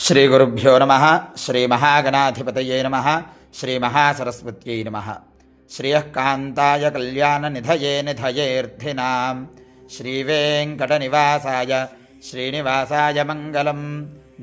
శ్రీగురుభ్యో నమ. శ్రీమహాగణాధిపతయే నమ. శ్రీమహాసరస్వత్యై నమ. శ్రియఃకాంతాయ కళ్యాణనిధయే నిధయేర్థినాం శ్రీవేంకటనివాసాయ శ్రీనివాసాయ మంగళం.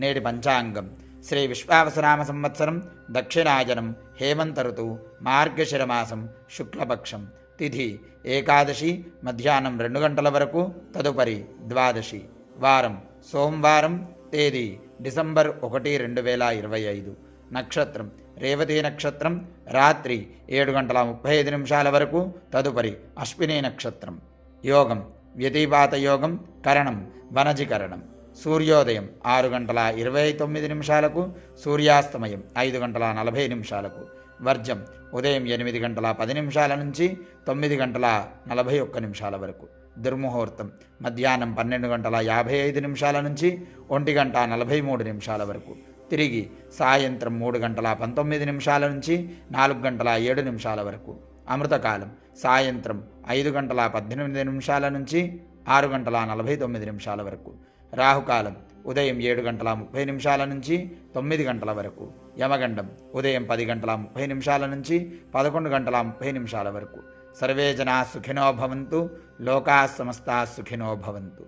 నేటి పంచాంగం శ్రీ విశ్వావసునామ సంవత్సరం దక్షిణాయనం హేమంత ఋతువు మార్గశిరమాసం శుక్లపక్షం తిథి ఏకాదశి మధ్యాహ్నం 2 గంటల వరకు, తదుపరి ద్వాదశి. వారం సోమవారం. తేదీ డిసెంబర్ 1, 2025. నక్షత్రం రేవతి నక్షత్రం రాత్రి 7:35 వరకు, తదుపరి అశ్విని నక్షత్రం. యోగం వ్యతిపాత యోగం, కరణం వనజికరణం. సూర్యోదయం 6:29, సూర్యాస్తమయం 5:40. వర్జం ఉదయం 8:10 నుంచి 9:41 వరకు. దుర్ముహూర్తం మధ్యాహ్నం 12:55 నుంచి 1:43 వరకు. తిరిగి సాయంత్రం 3:19 నుంచి 4:07 వరకు. అమృతకాలం సాయంత్రం 5:18 నుంచి 6:49 వరకు. రాహుకాలం ఉదయం 7:30 నుంచి 9 గంటల వరకు. యమగండం ఉదయం 10:30 నుంచి 11:30 వరకు. సర్వే జనా సుఖినో భవంతు. లోకా సమస్తా సుఖినో భవంతు.